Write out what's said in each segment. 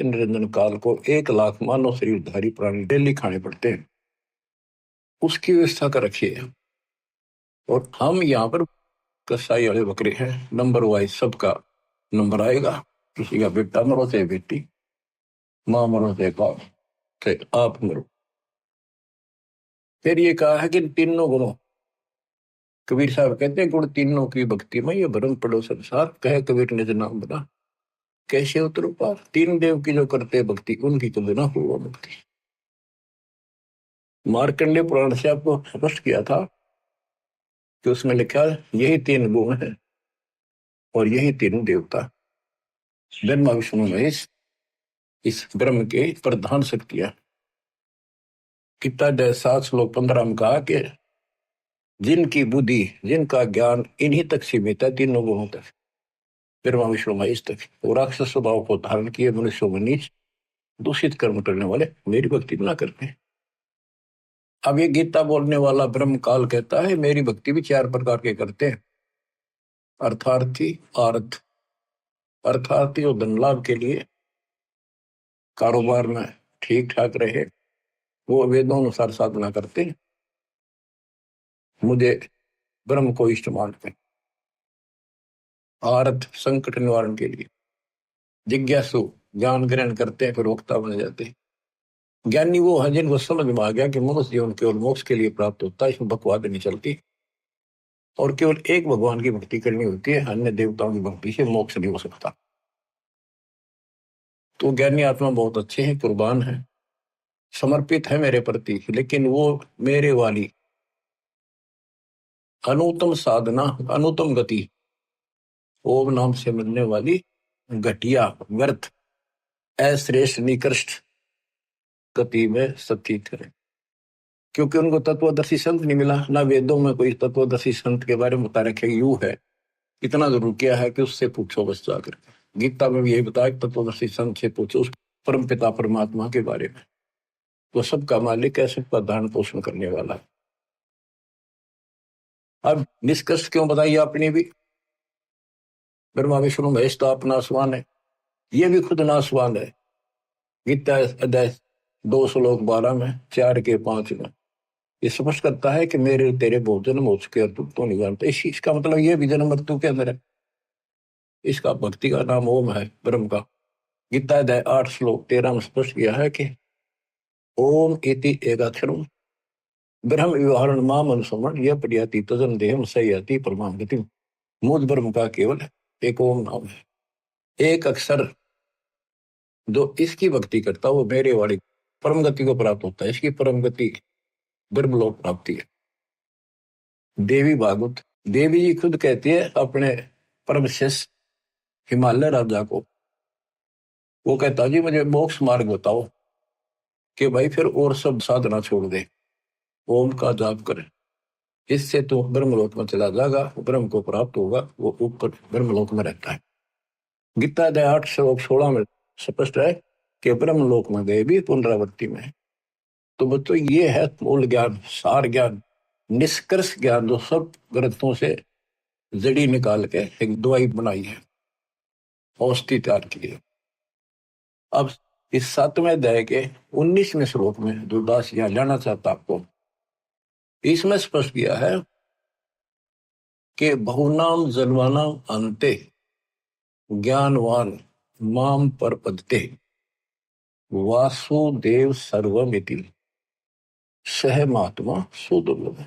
अनंत निरंजन काल को 1 लाख मानव शरीरधारी प्राणी डेली खाने पड़ते हैं, उसकी व्यवस्था कर रखी है। और हम यहाँ पर कसाई वाले बकरे हैं, नंबर वाइज सबका नंबर आएगा। किसी का बेटा मरो से बेटी, माँ मरो से बाप, से आप मरो। फिर ये कहा है कि तीनों गुणों, कबीर साहब कहते हैं गुण तीनों की भक्ति में ये भरम पड़ो संसार, कहे कबीर निज नाम बना कैसे उतरो पार। तीन देव की जो करते भक्ति उनकी तो बिना हो भक्ति। मार्कंडेय पुराण से आपको स्पष्ट किया था कि उसमें लिखा यही 3 गुण है और यही 3 देवता, ब्रह्मा विष्णु महेश, इस ब्रह्म के प्रधान शक्तियां। कितना 7 श्लोक 15 में कहा कि जिनकी बुद्धि, जिनका ज्ञान इन्हीं तक सीमित है, 3 गुणों तक, ब्रह्मा विष्णु महेश तक, वो राक्षस स्वभाव को धारण किए मनुष्यों में नीच दूषित कर्म करने वाले मेरी भक्ति ना करते हैं। अब ये गीता बोलने वाला ब्रह्म काल कहता है मेरी भक्ति भी 4 प्रकार के करते हैं। अर्थार्थी, अर्थार्थी और धन लाभ के लिए, कारोबार में ठीक ठाक रहे, वो वेदों अनुसार साधना करते हैं, मुझे ब्रह्म को इष्ट मानते हैं। आर्थ, संकट निवारण के लिए, जिज्ञासु, ज्ञान ग्रहण करते हैं फिर वक्ता बन जाते हैं। ज्ञानी वो है जिनको समझ में आ गया कि मनुष्य जीवन केवल मोक्ष के लिए प्राप्त होता है, इसमें बकवाद नहीं चलती, और केवल एक भगवान की भक्ति करनी होती है, अन्य देवताओं की भक्ति से मोक्ष नहीं हो सकता। तो ज्ञानी आत्मा बहुत अच्छे हैं, कुर्बान है, समर्पित है मेरे प्रति, लेकिन वो मेरे वाली अनुत्तम साधना, अनुत्तम गति, ओम नाम से मिलने वाली घटिया, व्यर्थ, अश्रेष्ठ, निकृष्ट गति में स्थित है। क्योंकि उनको तत्वदर्शी संत नहीं मिला, ना वेदों में कोई तत्वदर्शी संत के बारे में बता रखे यू है। इतना जरूर किया है कि उससे पूछो बस जाकर। गीता में भी यही बताया तत्वदर्शी संत से पूछो उस परम पिता परमात्मा के बारे में, वो सबका मालिक है, सबका धारण पोषण करने वाला है। अब निष्कर्ष क्यों बताइए आपने भी, ब्रह्मा विष्णु महेश तो आप नासवान है, ये भी खुद नासवान है। गीता अध्याय 2 श्लोक 12 में, 4 के 5 में ये स्पष्ट करता है कि मेरे तेरे बहुत जन्म हो चुके और तू तो नहीं जानता। इसका मतलब ये भी जन्म मृत्यु के अंदर है। इसका भक्ति का नाम ओम है, ब्रह्म का। गीता अध्याय 8 श्लोक 13 में स्पष्ट किया है कि ओम इति एकाक्षरम ब्रह्म व्यवहारण माम अनुसमण यह प्रयाति तजन देहम सयाति परमाम गति। मूल ब्रह्म का केवल एक ओम नाम है, एक अक्षर। जो इसकी भक्ति करता वो मेरे वाली परम गति को प्राप्त होता है। इसकी परम गति ब्रह्मलोक प्राप्ति है। देवी भागवत, देवी जी खुद कहती है अपने परम शिष्य हिमालय राजा को, वो कहता जी मुझे मोक्ष मार्ग बताओ, कि भाई फिर और सब साधना छोड़ दे, ओम का जाप करे, इससे तो ब्रह्मलोक में चला जाएगा, ब्रह्म को प्राप्त होगा, वो ऊपर ब्रह्मलोक में रहता है। गीता अध्याय 8 श्लोक 16 में स्पष्ट है कि ब्रह्मलोक में गए भी पुनरावृत्ति में है। तो बच्चों ये है मूल ज्ञान, सार ज्ञान, निष्कर्ष ज्ञान, जो सब ग्रंथों से जड़ी निकाल के एक दवाई बनाई है, औषधि तैयार की है। अब इस 7वें अध्याय के 19वें श्लोक में जो दास यहाँ जाना चाहता आपको, इसमें स्पष्ट किया है कि बहुनाम जन्मानाम अंते ज्ञानवान माम परपदते वासुदेव सर्वमिति सह महात्मा सुदुर्लभ।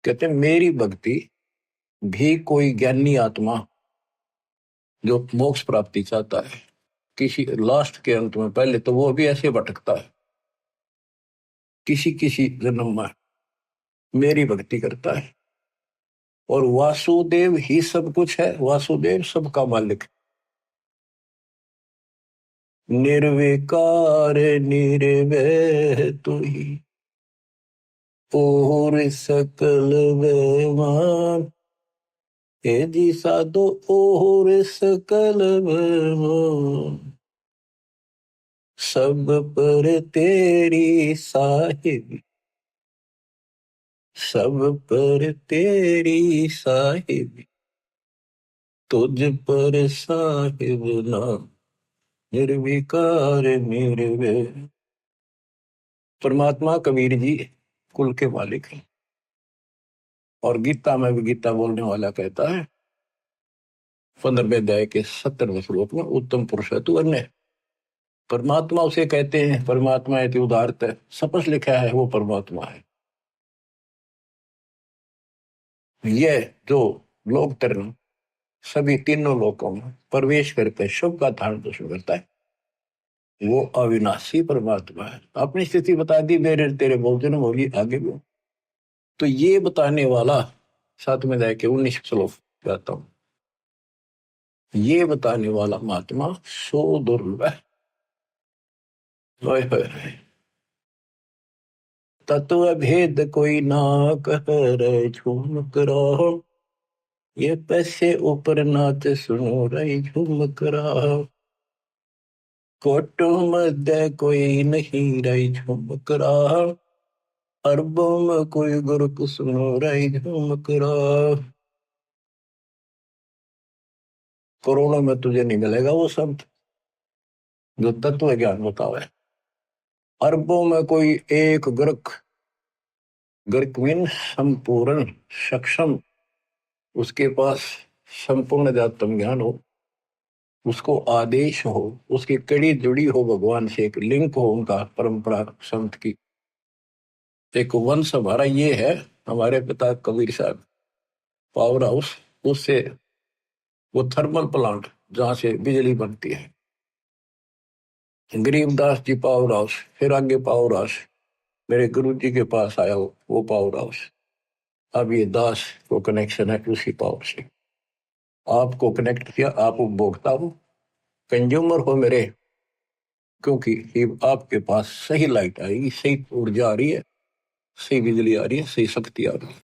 कहते मेरी भक्ति भी कोई ज्ञानी आत्मा जो मोक्ष प्राप्ति चाहता है, किसी लास्ट के अंत में, पहले तो वो भी ऐसे भटकता है, किसी किसी जन्म में मेरी भक्ति करता है, और वासुदेव ही सब कुछ है, वासुदेव सबका मालिक। निर्विकार निर्वैर तू ही और सकल बेमान, हे जी साधो और सकल बेमान, सब पर तेरी साहिब, सब पर तेरी साहिब, तुझ पर साहिब नाम निर्विकार निर्वे। परमात्मा कबीर जी कुल के मालिक हैं। और गीता में भी गीता बोलने वाला कहता है 15वें अध्याय के 70वें श्लोक में, उत्तम पुरुष है तू अन्य। परमात्मा उसे कहते हैं, परमात्मा है तो उदारत है, सपस लिखा है वो परमात्मा है। ये जो लोक तरण सभी तीनों लोकों में प्रवेश करके शुभ का धारण पोषण करता है, वो अविनाशी परमात्मा है। अपनी स्थिति बता दी, मेरे तेरे बहुजन होगी आगे भी। तो ये बताने वाला 7वें अध्याय के 19 श्लोक कहता हूं, ये बताने वाला महात्मा सो दुर्लभ है। तत्व भेद कोई ना कह रहे झूम करो, ये पैसे ऊपर नाच सुनो रही झूम करा। कोटो मध्य कोई नहीं रही झूम करा, अरबों में कोई गुरु सुनो रही झूम करा। करोड़ों में तुझे नहीं मिलेगा वो शब्द जो तत्व ज्ञान बतावे। अरबों में कोई एक गुरक, गुरक मीन संपूर्ण सक्षम, उसके पास संपूर्ण जातम ज्ञान हो, उसको आदेश हो, उसकी कड़ी जुड़ी हो भगवान से, एक लिंक हो उनका परंपरा संत की। एक वंश हमारा ये है, हमारे पिता कबीर साहब पावर हाउस, उससे वो थर्मल प्लांट जहां से बिजली बनती है, गरीबदास जी पावर हाउस, फिर आगे पावर हाउस मेरे गुरु जी के पास आया वो पावर हाउस। अब ये दास को कनेक्शन है उसी पावर से, आपको कनेक्ट किया, आप उपभोक्ता हो, कंज्यूमर हो मेरे, क्योंकि ये आपके पास सही लाइट आएगी, सही ऊर्जा आ रही है, सही बिजली आ रही है, सही शक्ति आ रही है।